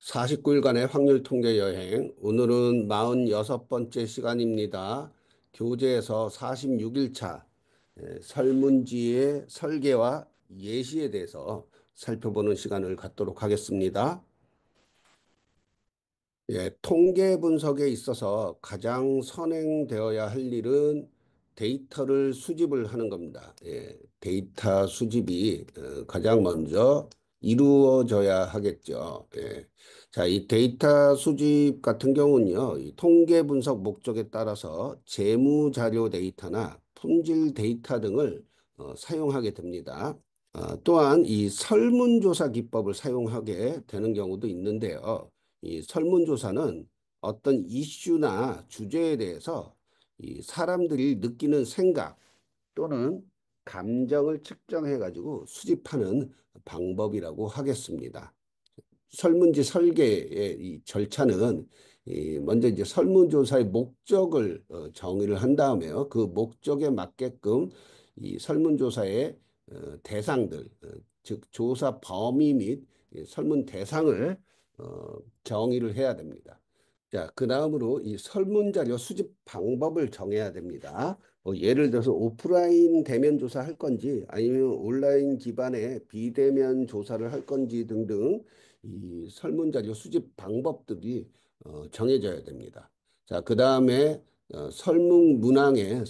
49일간의 확률 통계 여행. 오늘은 46번째 시간입니다. 교재에서 46일차 설문지의 설계와 예시에 대해서 살펴보는 시간을 갖도록 하겠습니다. 통계 분석에 있어서 가장 선행되어야 할 일은 데이터를 수집을 하는 겁니다. 데이터 수집이 가장 먼저 이루어져야 하겠죠. 자, 이 데이터 수집 같은 경우는요, 이 통계 분석 목적에 따라서 재무자료 데이터나 품질 데이터 등을 사용하게 됩니다. 또한 이 설문조사 기법을 사용하게 되는 경우도 있는데요. 이 설문조사는 어떤 이슈나 주제에 대해서 이 사람들이 느끼는 생각 또는 감정을 측정해 가지고 수집하는 방법이라고 하겠습니다. 설문지 설계의 이 절차는 먼저 이제 설문조사의 목적을 정의를 한 다음에요. 그 목적에 맞게끔 이 설문조사의 대상들, 즉 조사 범위 및 설문 대상을 정의를 해야 됩니다. 자, 그 다음으로 이 설문자료 수집 방법을 정해야 됩니다. 예를 들어서 오프라인 대면 조사할 건지 아니면 온라인 기반의 비대면 조사를 할 건지 등등 이 설문자료 수집 방법들이 정해져야 됩니다. 자, 그 다음에 설문 문항의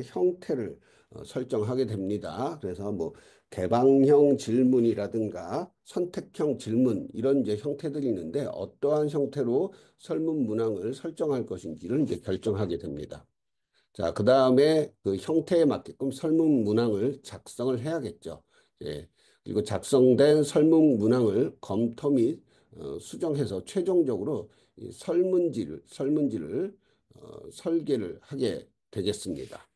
형태를 설정하게 됩니다. 그래서 뭐 개방형 질문이라든가 선택형 질문 이런 이제 형태들이 있는데 어떠한 형태로 설문 문항을 설정할 것인지를 이제 결정하게 됩니다. 자, 그 다음에 그 형태에 맞게끔 설문 문항을 작성을 해야겠죠. 예. 그리고 작성된 설문 문항을 검토 및 수정해서 최종적으로 이 설문지를 설계를 하게 되겠습니다.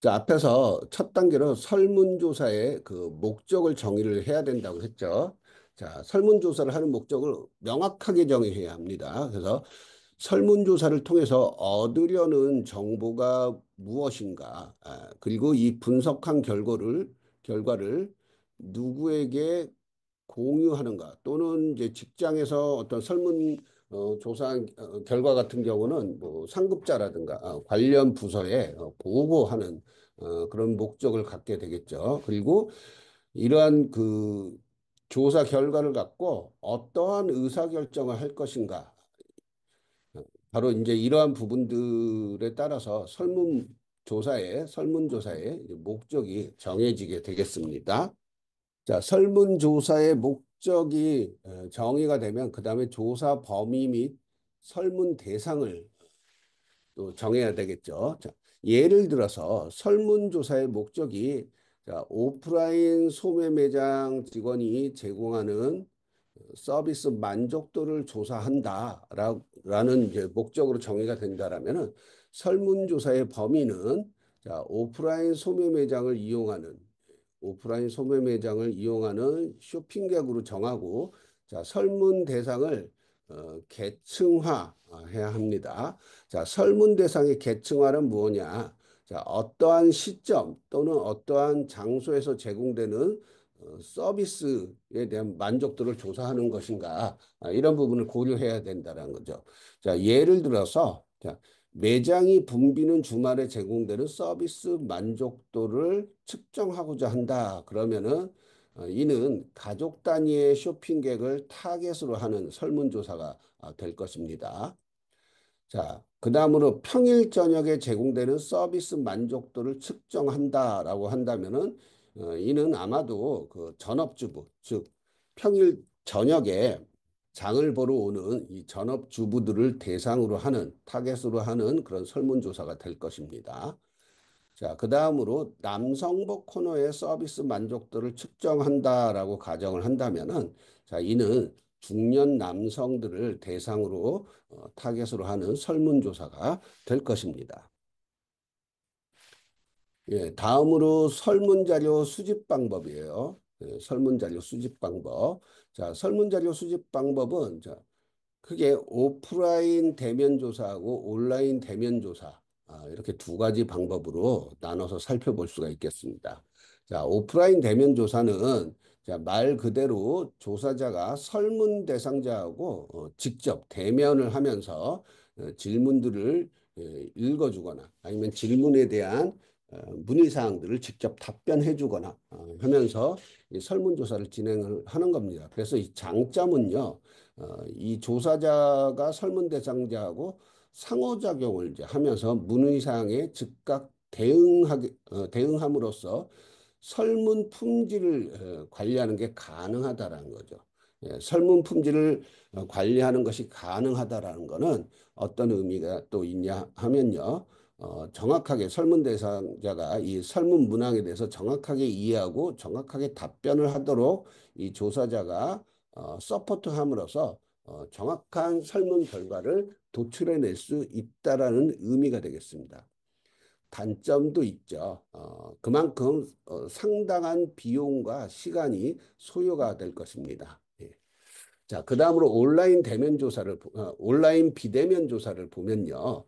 자, 앞에서 첫 단계로 설문조사의 그 목적을 정의를 해야 된다고 했죠. 자, 설문조사를 하는 목적을 명확하게 정의해야 합니다. 그래서 설문조사를 통해서 얻으려는 정보가 무엇인가, 그리고 이 분석한 결과를 누구에게 공유하는가 또는 이제 직장에서 어떤 설문 조사 결과 같은 경우는 뭐 상급자라든가 관련 부서에 보고하는 그런 목적을 갖게 되겠죠. 그리고 이러한 그 조사 결과를 갖고 어떠한 의사결정을 할 것인가. 바로 이제 이러한 부분들에 따라서 설문조사의 목적이 정해지게 되겠습니다. 자, 설문조사의 목적이 정의가 되면 그다음에 조사 범위 및 설문 대상을 또 정해야 되겠죠. 자, 예를 들어서 설문조사의 목적이 자, 오프라인 소매 매장 직원이 제공하는 서비스 만족도를 조사한다라는 이제 목적으로 정의가 된다라면은 설문조사의 범위는 자, 오프라인 소매 매장을 이용하는 쇼핑객으로 정하고 자, 설문 대상을 계층화해야 합니다. 자, 설문 대상의 계층화는 뭐냐? 자, 어떠한 시점 또는 어떠한 장소에서 제공되는 서비스에 대한 만족도를 조사하는 것인가? 이런 부분을 고려해야 된다는 거죠. 자, 예를 들어서 자, 매장이 붐비는 주말에 제공되는 서비스 만족도를 측정하고자 한다. 그러면은 이는 가족 단위의 쇼핑객을 타겟으로 하는 설문조사가 될 것입니다. 자, 그 다음으로 평일 저녁에 제공되는 서비스 만족도를 측정한다라고 한다면은 이는 아마도 그 전업주부, 즉 평일 저녁에 장을 보러 오는 이 전업주부들을 대상으로 하는 타겟으로 하는 그런 설문조사가 될 것입니다. 자, 그 다음으로 남성복 코너의 서비스 만족도를 측정한다라고 가정을 한다면은 자, 이는 중년 남성들을 대상으로 타겟으로 하는 설문조사가 될 것입니다. 예, 다음으로 설문자료 수집 방법이에요. 설문자료 수집 방법. 자, 설문자료 수집 방법은 자, 크게 오프라인 대면 조사하고 온라인 대면 조사 이렇게 두 가지 방법으로 나눠서 살펴볼 수가 있겠습니다. 자, 오프라인 대면 조사는 자, 말 그대로 조사자가 설문 대상자하고 직접 대면을 하면서 질문들을 읽어주거나 아니면 질문에 대한 문의사항들을 직접 답변해 주거나 하면서 이 설문조사를 진행을 하는 겁니다. 그래서 이 장점은요, 이 조사자가 설문 대상자하고 상호작용을 이제 하면서 문의사항에 즉각 대응함으로써 설문 품질을 관리하는 게 가능하다라는 거죠. 예, 설문 품질을 관리하는 것이 가능하다라는 것은 어떤 의미가 또 있냐 하면요. 정확하게 설문 대상자가 이 설문 문항에 대해서 정확하게 이해하고 정확하게 답변을 하도록 이 조사자가 서포트함으로써 정확한 설문 결과를 도출해낼 수 있다라는 의미가 되겠습니다. 단점도 있죠. 그만큼 상당한 비용과 시간이 소요가 될 것입니다. 예. 자, 그 다음으로 온라인 비대면 조사를 보면요.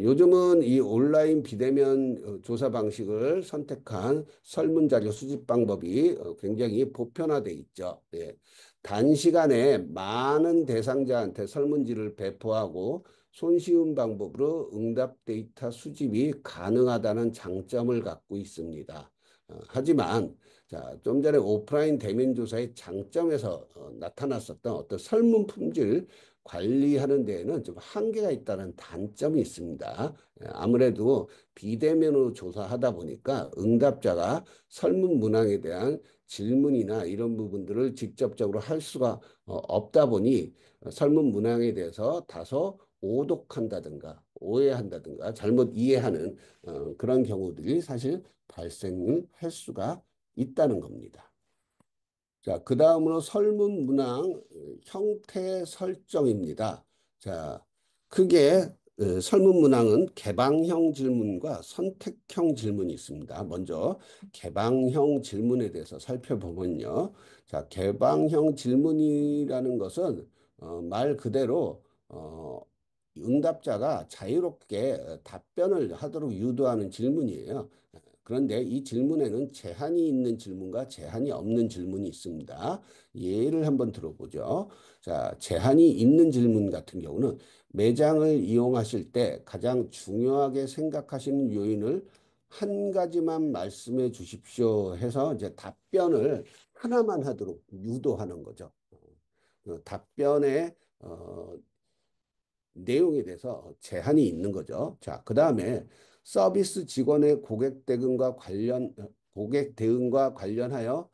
요즘은 이 온라인 비대면 조사 방식을 선택한 설문자료 수집 방법이 굉장히 보편화돼 있죠. 예. 단시간에 많은 대상자한테 설문지를 배포하고 손쉬운 방법으로 응답 데이터 수집이 가능하다는 장점을 갖고 있습니다. 하지만 자, 좀 전에 오프라인 대면 조사의 장점에서 나타났었던 어떤 설문 품질 관리하는 데에는 좀 한계가 있다는 단점이 있습니다. 아무래도 비대면으로 조사하다 보니까 응답자가 설문 문항에 대한 질문이나 이런 부분들을 직접적으로 할 수가 없다 보니 설문 문항에 대해서 다소 오독한다든가 오해한다든가 잘못 이해하는 그런 경우들이 사실 발생을 할 수가 있다는 겁니다. 자, 그 다음으로 설문 문항 형태 설정입니다. 자, 크게 설문 문항은 개방형 질문과 선택형 질문이 있습니다. 먼저 개방형 질문에 대해서 살펴보면요. 자, 개방형 질문이라는 것은 말 그대로 응답자가 자유롭게 답변을 하도록 유도하는 질문이에요. 그런데 이 질문에는 제한이 있는 질문과 제한이 없는 질문이 있습니다. 예를 한번 들어보죠. 자, 제한이 있는 질문 같은 경우는 매장을 이용하실 때 가장 중요하게 생각하시는 요인을 한 가지만 말씀해 주십시오 해서 이제 답변을 하나만 하도록 유도하는 거죠. 그 답변의 내용에 대해서 제한이 있는 거죠. 자, 그 다음에 서비스 직원의 고객 대응과 관련하여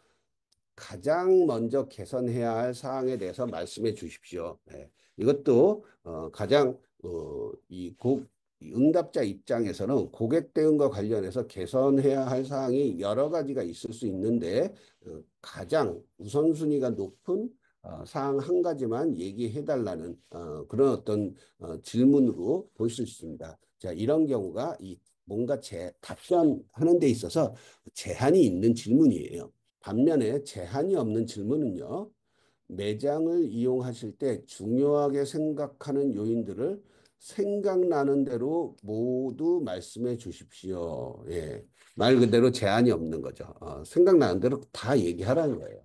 가장 먼저 개선해야 할 사항에 대해서 말씀해 주십시오. 네. 이것도 가장 이 응답자 입장에서는 고객 대응과 관련해서 개선해야 할 사항이 여러 가지가 있을 수 있는데 가장 우선순위가 높은 사항 한 가지만 얘기해 달라는 그런 어떤 질문으로 볼 수 있습니다. 자, 이런 경우가 이 뭔가 답변하는 데 있어서 제한이 있는 질문이에요. 반면에 제한이 없는 질문은요. 매장을 이용하실 때 중요하게 생각하는 요인들을 생각나는 대로 모두 말씀해 주십시오. 예. 말 그대로 제한이 없는 거죠. 생각나는 대로 다 얘기하라는 거예요.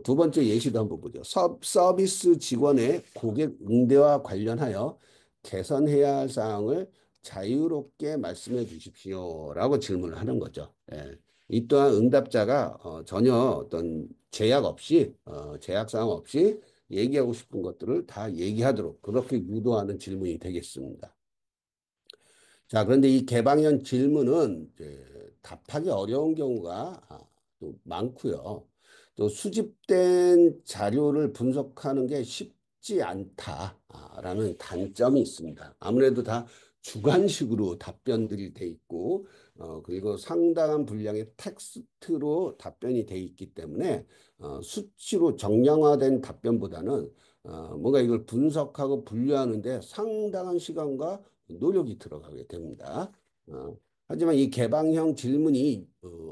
두 번째 예시도 한번 보죠. 서비스 직원의 고객 응대와 관련하여 개선해야 할 사항을 자유롭게 말씀해 주십시오라고 질문을 하는 거죠. 예. 이 또한 응답자가 전혀 어떤 제약 사항 없이 얘기하고 싶은 것들을 다 얘기하도록 그렇게 유도하는 질문이 되겠습니다. 자, 그런데 이 개방형 질문은 이제 답하기 어려운 경우가 또 많고요. 또 수집된 자료를 분석하는 게 쉽지 않다라는 단점이 있습니다. 아무래도 다 주관식으로 답변들이 돼 있고, 그리고 상당한 분량의 텍스트로 답변이 돼 있기 때문에 수치로 정량화된 답변보다는 뭔가 이걸 분석하고 분류하는데 상당한 시간과 노력이 들어가게 됩니다. 하지만 이 개방형 질문이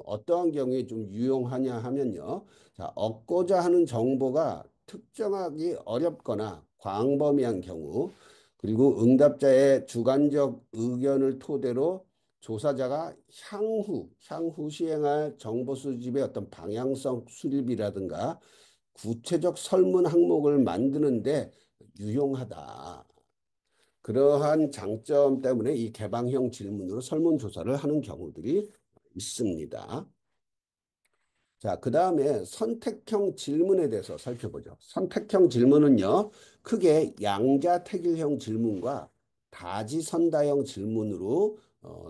어떠한 경우에 좀 유용하냐 하면요. 자, 얻고자 하는 정보가 특정하기 어렵거나 광범위한 경우, 그리고 응답자의 주관적 의견을 토대로 조사자가 향후 시행할 정보 수집의 어떤 방향성 수립이라든가 구체적 설문 항목을 만드는데 유용하다. 그러한 장점 때문에 이 개방형 질문으로 설문조사를 하는 경우들이 있습니다. 자, 그 다음에 선택형 질문에 대해서 살펴보죠. 선택형 질문은요, 크게 양자택일형 질문과 다지선다형 질문으로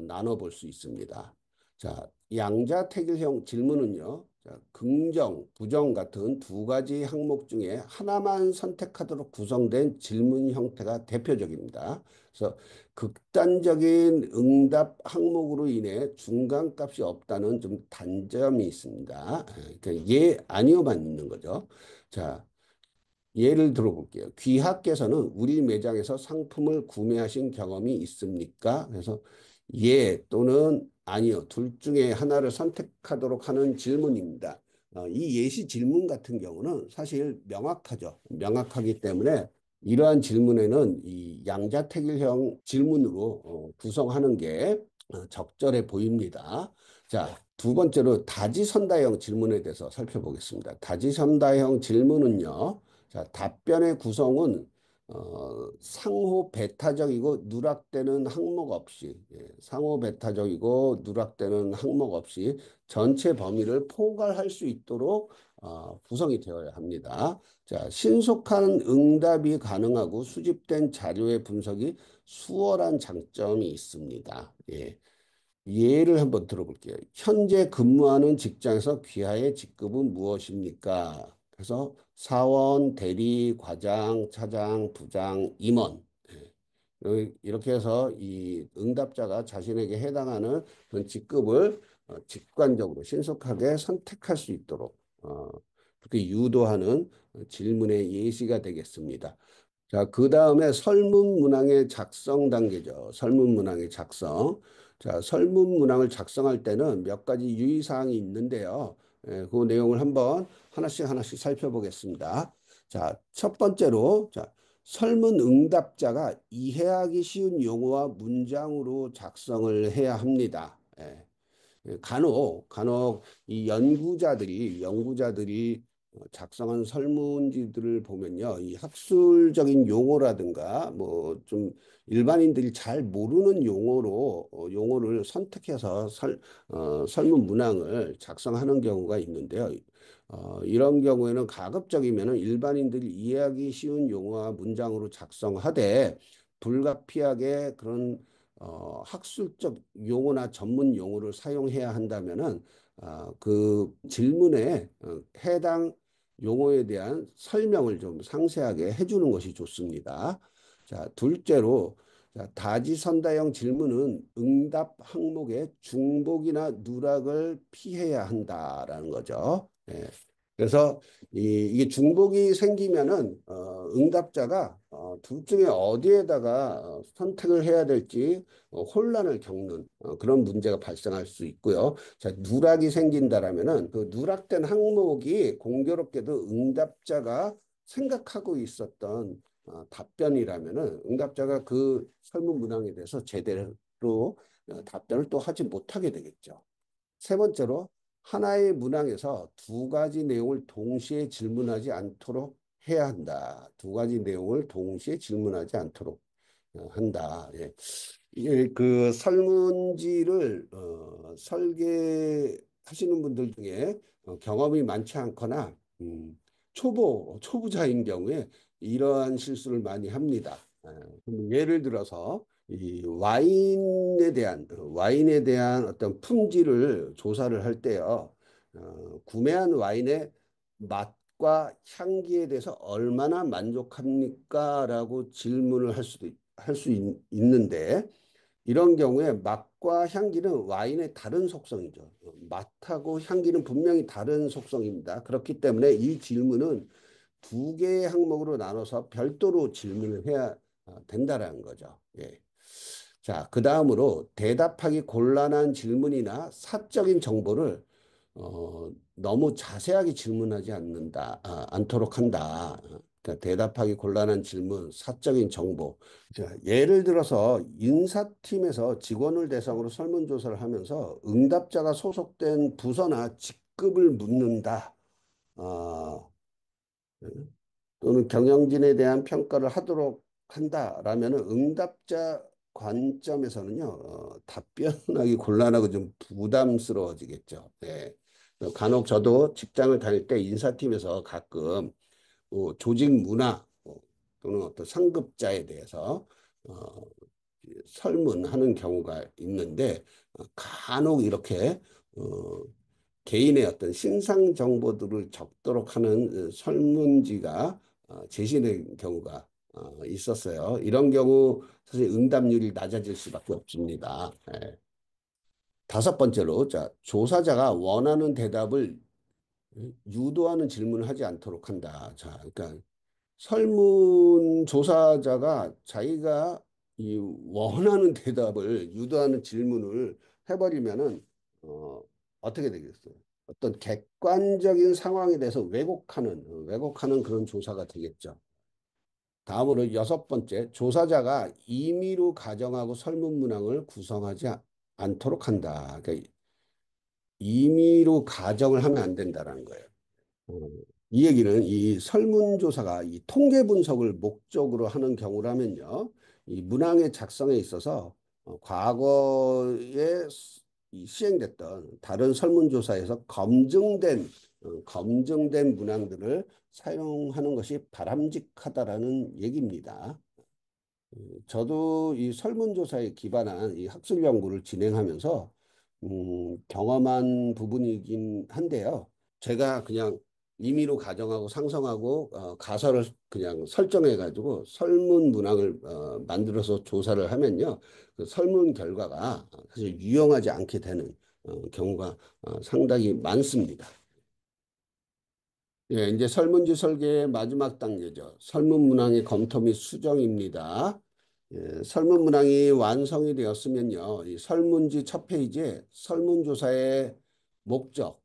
나눠볼 수 있습니다. 자, 양자택일형 질문은요, 자, 긍정, 부정 같은 두 가지 항목 중에 하나만 선택하도록 구성된 질문 형태가 대표적입니다. 그래서 극단적인 응답 항목으로 인해 중간값이 없다는 좀 단점이 있습니다. 그러니까 예, 아니요만 있는 거죠. 자, 예를 들어볼게요. 귀하께서는 우리 매장에서 상품을 구매하신 경험이 있습니까? 그래서 예 또는 아니요 둘 중에 하나를 선택하도록 하는 질문입니다. 이 예시 질문 같은 경우는 사실 명확하죠. 명확하기 때문에 이러한 질문에는 이 양자택일형 질문으로 구성하는 게 적절해 보입니다. 자, 두 번째로 다지선다형 질문에 대해서 살펴보겠습니다. 다지선다형 질문은요. 자, 답변의 구성은 상호 배타적이고 누락되는 항목 없이 상호 배타적이고 누락되는 항목 없이 전체 범위를 포괄할 수 있도록 구성이 되어야 합니다. 자, 신속한 응답이 가능하고 수집된 자료의 분석이 수월한 장점이 있습니다. 예. 예를 한번 들어볼게요. 현재 근무하는 직장에서 귀하의 직급은 무엇입니까? 그래서 사원, 대리, 과장, 차장, 부장, 임원. 이렇게 해서 이 응답자가 자신에게 해당하는 그런 직급을 직관적으로 신속하게 선택할 수 있도록 그렇게 유도하는 질문의 예시가 되겠습니다. 자, 그 다음에 설문문항의 작성 단계죠. 설문문항의 작성. 자, 설문문항을 작성할 때는 몇 가지 유의사항이 있는데요. 그 내용을 한번 하나씩 살펴보겠습니다. 자, 첫 번째로, 자, 설문 응답자가 이해하기 쉬운 용어와 문장으로 작성을 해야 합니다. 간혹 이 연구자들이 작성한 설문지들을 보면요, 이 학술적인 용어라든가 뭐 좀 일반인들이 잘 모르는 용어를 선택해서 설문 문항을 작성하는 경우가 있는데요. 이런 경우에는 가급적이면 일반인들이 이해하기 쉬운 용어와 문장으로 작성하되 불가피하게 그런 학술적 용어나 전문 용어를 사용해야 한다면은 그 질문에 해당 용어에 대한 설명을 좀 상세하게 해주는 것이 좋습니다. 자, 둘째로 자, 다지선다형 질문은 응답 항목의 중복이나 누락을 피해야 한다라는 거죠. 그래서 이게 중복이 생기면은 응답자가 둘 중에 어디에다가 선택을 해야 될지 혼란을 겪는 그런 문제가 발생할 수 있고요. 자, 누락이 생긴다라면은 그 누락된 항목이 공교롭게도 응답자가 생각하고 있었던 답변이라면은 응답자가 그 설문 문항에 대해서 제대로 답변을 또 하지 못하게 되겠죠. 세 번째로 하나의 문항에서 두 가지 내용을 동시에 질문하지 않도록 해야 한다. 두 가지 내용을 동시에 질문하지 않도록 한다. 예. 이게 그 설문지를 설계하시는 분들 중에 경험이 많지 않거나 초보자인 경우에 이러한 실수를 많이 합니다. 예를 들어서 이 와인에 대한 어떤 품질을 조사를 할 때요. 구매한 와인의 맛과 향기에 대해서 얼마나 만족합니까? 라고 질문을 할 수 있는데 이런 경우에 맛과 향기는 와인의 다른 속성이죠. 맛하고 향기는 분명히 다른 속성입니다. 그렇기 때문에 이 질문은 두 개의 항목으로 나눠서 별도로 질문을 해야 된다라는 거죠. 예. 자, 그 다음으로 대답하기 곤란한 질문이나 사적인 정보를 너무 자세하게 질문하지 않도록 한다. 그러니까 대답하기 곤란한 질문, 사적인 정보. 자, 예를 들어서 인사팀에서 직원을 대상으로 설문조사를 하면서 응답자가 소속된 부서나 직급을 묻는다. 아, 또는 경영진에 대한 평가를 하도록 한다라면은 응답자 관점에서는요, 답변하기 곤란하고 좀 부담스러워지겠죠. 네. 간혹 저도 직장을 다닐 때 인사팀에서 가끔 조직 문화 또는 어떤 상급자에 대해서 어, 설문하는 경우가 있는데 간혹 이렇게 어, 개인의 어떤 신상 정보들을 적도록 하는 설문지가 제시된 경우가 있었어요. 이런 경우 사실 응답률이 낮아질 수밖에 없습니다. 예. 다섯 번째로, 자, 조사자가 원하는 대답을 유도하는 질문을 하지 않도록 한다. 자, 그러니까 설문 조사자가 자기가 이 원하는 대답을 유도하는 질문을 해버리면은 어떻게 되겠어요? 어떤 객관적인 상황에 대해서 왜곡하는 그런 조사가 되겠죠. 다음으로 여섯 번째, 조사자가 임의로 가정하고 설문 문항을 구성하지 않도록 한다. 그러니까 임의로 가정을 하면 안 된다라는 거예요. 어, 이 얘기는 이 설문조사가 이 통계 분석을 목적으로 하는 경우라면요. 이 문항의 작성에 있어서 과거에 이 시행됐던 다른 설문조사에서 검증된 문항들을 사용하는 것이 바람직하다라는 얘기입니다. 저도 이 설문조사에 기반한 이 학술 연구를 진행하면서 경험한 부분이긴 한데요. 제가 그냥 임의로 가정하고 상성하고 가설을 그냥 설정해 가지고 설문 문항을 만들어서 조사를 하면요. 그 설문 결과가 사실 유용하지 않게 되는 경우가 상당히 많습니다. 예, 이제 설문지 설계의 마지막 단계죠. 설문 문항의 검토 및 수정입니다. 예, 설문 문항이 완성이 되었으면요. 이 설문지 첫 페이지에 설문조사의 목적,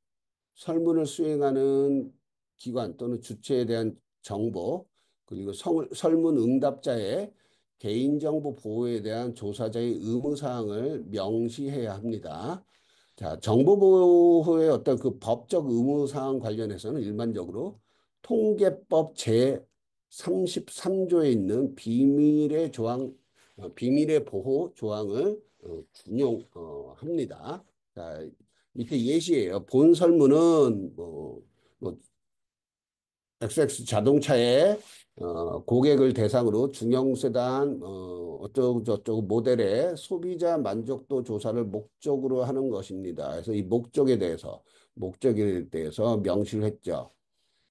설문을 수행하는 기관 또는 주체에 대한 정보, 그리고 설문 응답자의 개인정보 보호에 대한 조사자의 의무사항을 명시해야 합니다. 자, 정보보호의 어떤 그 법적 의무사항 관련해서는 일반적으로 통계법 제 33조에 있는 비밀의 조항, 비밀의 보호 조항을 준용합니다. 자, 밑에 예시예요. 본 설문은 뭐 XX 자동차의 고객을 대상으로 중형세단 어쩌고 저쩌고 모델의 소비자 만족도 조사를 목적으로 하는 것입니다. 그래서 이 목적에 대해서 명시를 했죠.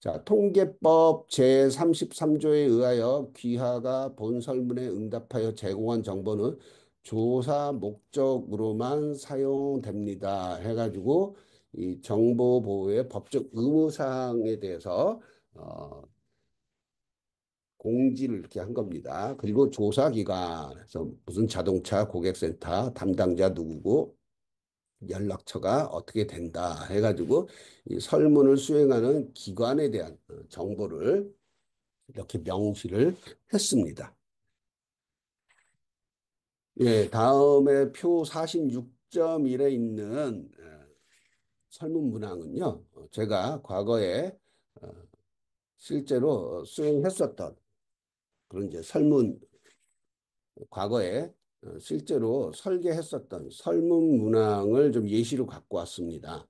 자, 통계법 제33조에 의하여 귀하가 본 설문에 응답하여 제공한 정보는 조사 목적으로만 사용됩니다. 해가지고 이 정보 보호의 법적 의무사항에 대해서 어, 공지를 이렇게 한 겁니다. 그리고 조사 기관에서 무슨 자동차 고객센터 담당자 누구고 연락처가 어떻게 된다 해가지고 이 설문을 수행하는 기관에 대한 정보를 이렇게 명시를 했습니다. 예, 다음에 표 46.1에 있는 설문 문항은요. 제가 과거에 어, 실제로 수행했었던 그런 이제 과거에 실제로 설계했었던 설문 문항을 좀 예시로 갖고 왔습니다.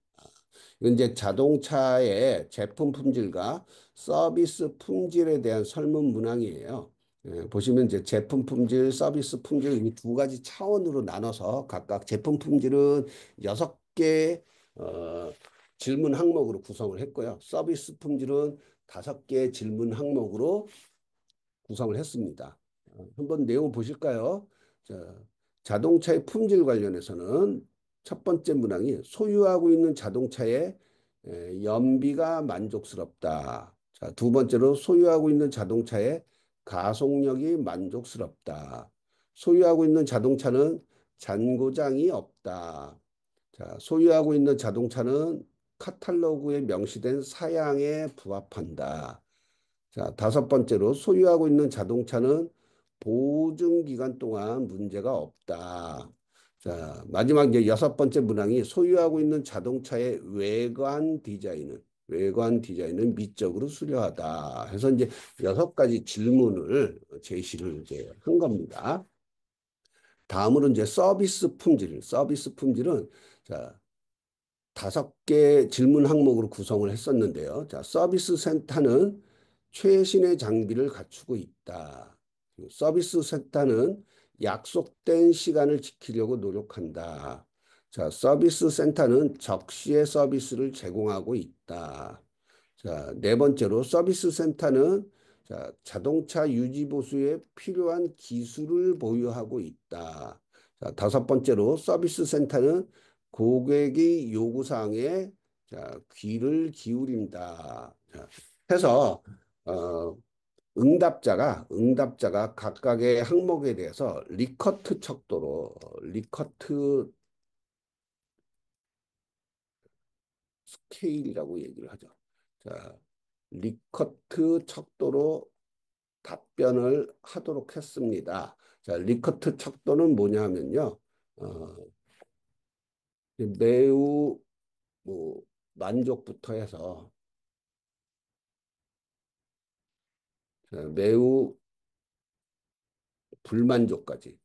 이건 이제 자동차의 제품 품질과 서비스 품질에 대한 설문 문항이에요. 예, 보시면 이제 제품 품질, 서비스 품질 이 두 가지 차원으로 나눠서 각각 제품 품질은 여섯 개 질문 항목으로 구성을 했고요. 서비스 품질은 다섯 개 질문 항목으로 구성을 했습니다. 한번 내용 보실까요? 자, 자동차의 품질 관련해서는 첫 번째 문항이 소유하고 있는 자동차의 연비가 만족스럽다. 자, 두 번째로 소유하고 있는 자동차의 가속력이 만족스럽다. 소유하고 있는 자동차는 잔고장이 없다. 자, 소유하고 있는 자동차는 카탈로그에 명시된 사양에 부합한다. 자, 다섯 번째로 소유하고 있는 자동차는 보증 기간 동안 문제가 없다. 자, 마지막 이제 여섯 번째 문항이 소유하고 있는 자동차의 외관 디자인은 미적으로 수려하다. 해서 이제 여섯 가지 질문을 제시를 이제 한 겁니다. 다음으로 이제 서비스 품질은 자, 다섯 개 질문 항목으로 구성을 했었는데요. 자, 서비스 센터는 최신의 장비를 갖추고 있다. 서비스 센터는 약속된 시간을 지키려고 노력한다. 자, 서비스 센터는 적시에 서비스를 제공하고 있다. 자, 네 번째로 서비스 센터는 자, 자동차 유지 보수에 필요한 기술을 보유하고 있다. 자, 다섯 번째로 서비스 센터는 고객의 요구사항에 자, 귀를 기울인다. 자, 해서 어, 응답자가 각각의 항목에 대해서 리커트 척도로 리커트 스케일이라고 얘기를 하죠. 자, 리커트 척도로 답변을 하도록 했습니다. 자, 리커트 척도는 뭐냐면요. 어, 매우 뭐 만족부터 해서 매우 불만족까지.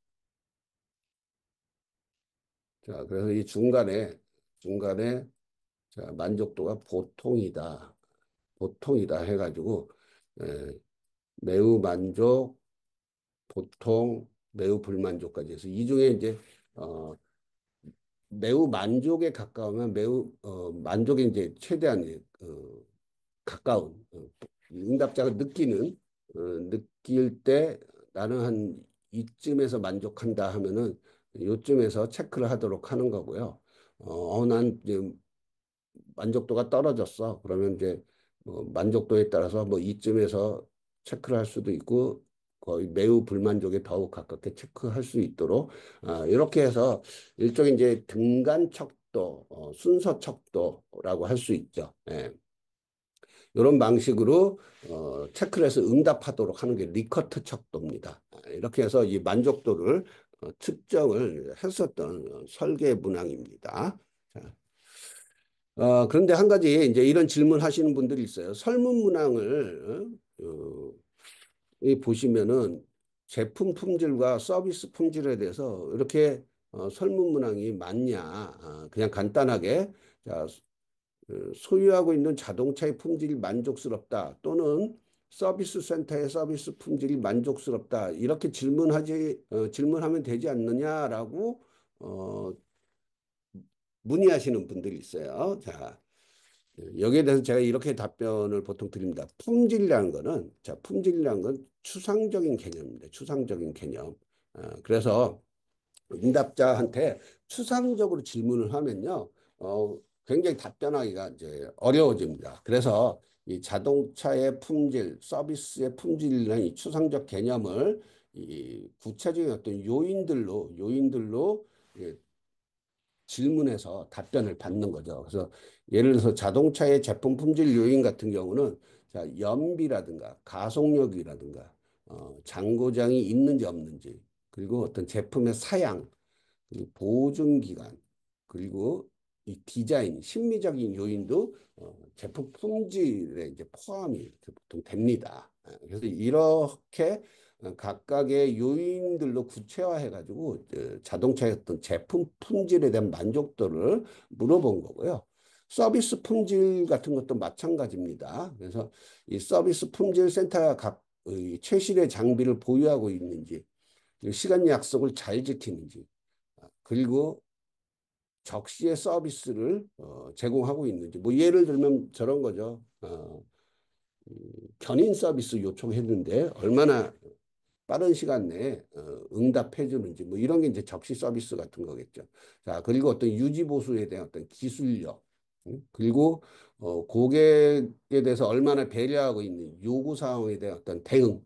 자, 그래서 이 중간에 자, 만족도가 보통이다 해가지고 에, 매우 만족, 보통, 매우 불만족까지 해서 이 중에 이제 어, 매우 만족에 가까우면 만족에 이제 최대한 가까운 응답자가 느낄 때 나는 한 이쯤에서 만족한다 하면은 요쯤에서 체크를 하도록 하는 거고요. 난 이제 만족도가 떨어졌어. 그러면 이제 만족도에 따라서 뭐 이쯤에서 체크를 할 수도 있고 거의 매우 불만족에 더욱 가깝게 체크할 수 있도록 이렇게 해서 일종의 이제 등간 척도, 순서 척도라고 할 수 있죠. 예. 이런 방식으로 체크를 해서 응답하도록 하는 게 리커트 척도입니다. 이렇게 해서 이 만족도를 측정을 했었던 설계 문항입니다. 자, 그런데 한 가지 이제 이런 질문 하시는 분들이 있어요. 설문 문항을 이 보시면은 제품 품질과 서비스 품질에 대해서 이렇게 설문 문항이 맞냐? 그냥 간단하게 자, 소유하고 있는 자동차의 품질이 만족스럽다 또는 서비스 센터의 서비스 품질이 만족스럽다 이렇게 질문하면 되지 않느냐라고 어, 문의하시는 분들이 있어요. 자, 여기에 대해서 제가 이렇게 답변을 보통 드립니다. 품질이라는 건 추상적인 개념입니다. 추상적인 개념. 그래서 응답자한테 추상적으로 질문을 하면요, 굉장히 답변하기가 이제 어려워집니다. 그래서 이 자동차의 품질, 서비스의 품질이라는 이 추상적 개념을 이 구체적인 어떤 요인들로 예, 질문해서 답변을 받는 거죠. 그래서 예를 들어서 자동차의 제품 품질 요인 같은 경우는 자, 연비라든가 가속력이라든가 장고장이 있는지 없는지 그리고 어떤 제품의 사양 그리고 보증 기간 그리고 이 디자인 심미적인 요인도 제품 품질에 이제 포함이 보통 됩니다. 그래서 이렇게 각각의 요인들로 구체화해 가지고 자동차의 어떤 제품 품질에 대한 만족도를 물어본 거고요. 서비스 품질 같은 것도 마찬가지입니다. 그래서 이 서비스 품질 센터가 최신의 장비를 보유하고 있는지 시간 약속을 잘 지키는지 그리고 적시에 서비스를 제공하고 있는지 뭐 예를 들면 저런 거죠. 견인 서비스 요청했는데 얼마나 빠른 시간 내에 응답해 주는지 뭐 이런 게 이제 적시 서비스 같은 거겠죠. 자, 그리고 어떤 유지 보수에 대한 어떤 기술력 그리고 고객에 대해서 얼마나 배려하고 있는 요구 사항에 대한 어떤 대응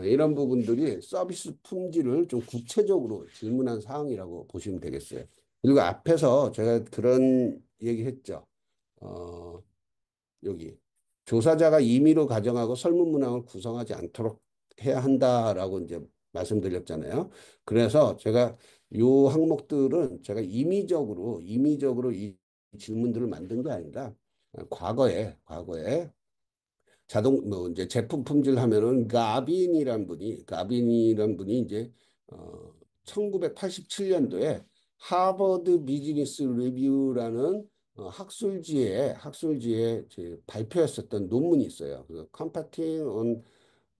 이런 부분들이 서비스 품질을 좀 구체적으로 질문한 사항이라고 보시면 되겠어요. 그리고 앞에서 제가 그런 얘기 했죠. 어, 여기. 조사자가 임의로 가정하고 설문 문항을 구성하지 않도록 해야 한다라고 이제 말씀드렸잖아요. 그래서 제가 요 항목들은 제가 임의적으로 이 질문들을 만든 게 아니라 과거에 자동 뭐 이제 제품 품질 하면은 가빈이란 분이 이제 어 1987년도에 하버드 비즈니스 리뷰라는 학술지에 이제 발표했었던 논문이 있어요. 그 Competing on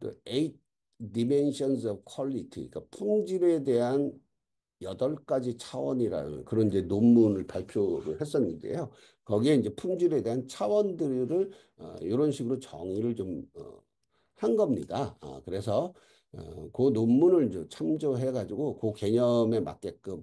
the Eight Dimensions of Quality, 그러니까 품질에 대한 여덟 가지 차원이라는 그런 이제 논문을 발표를 했었는데요. 거기에 이제 품질에 대한 차원들을 이런 식으로 정의를 좀 한 겁니다. 그래서 그 논문을 이제 참조해 가지고 그 개념에 맞게끔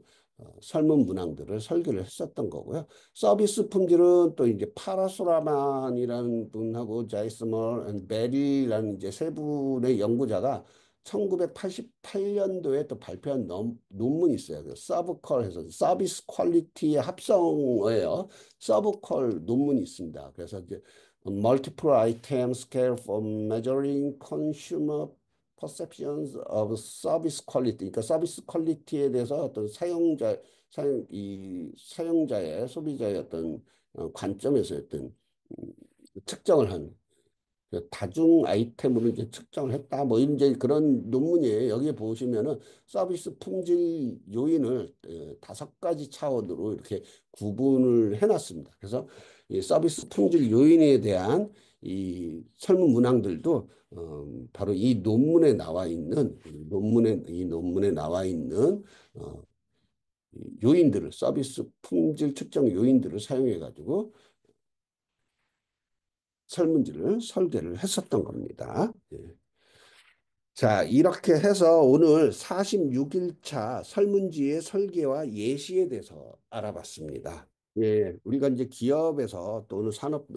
설문 문항들을 설계를 했었던 거고요. 서비스 품질은 또 이제 파라소라만이라는 분하고 자이스멀 베리라는 이제 세 분의 연구자가 1988년도에 또 발표한 논문이 있어요. 그 서브컬 해서 서비스 퀄리티의 합성어예요. 서브컬 논문이 있습니다. 그래서 이제 multiple item scale for measuring consumer perceptions of service quality. 그러니까 서비스 퀄리티에 대해서 어떤 사용자의 소비자의 어떤 관점에서 어떤 측정을 한 그 다중 아이템으로 이제 측정을 했다. 뭐 이제 그런 논문이에요. 여기에 보시면은 서비스 품질 요인을 다섯 가지 차원으로 이렇게 구분을 해놨습니다. 그래서 이 서비스 품질 요인에 대한 이 설문 문항들도 바로 이 논문에 나와 있는 이 논문에 나와 있는 이 요인들을 서비스 품질 측정 요인들을 사용해 가지고 설문지를 설계를 했었던 겁니다. 예. 자, 이렇게 해서 오늘 46일차 설문지의 설계와 예시에 대해서 알아봤습니다. 예, 우리가 이제 기업에서 또는 산업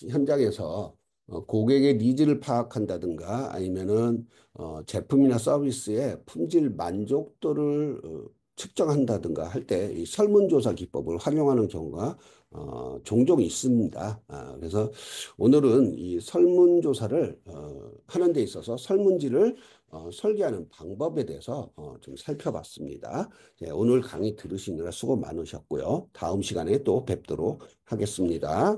현장에서 고객의 니즈를 파악한다든가 아니면은 제품이나 서비스의 품질 만족도를 측정한다든가 할 때 이 설문조사 기법을 활용하는 경우가 종종 있습니다. 그래서 오늘은 이 설문조사를 하는 데 있어서 설문지를 설계하는 방법에 대해서 좀 살펴봤습니다. 네, 오늘 강의 들으시느라 수고 많으셨고요. 다음 시간에 또 뵙도록 하겠습니다.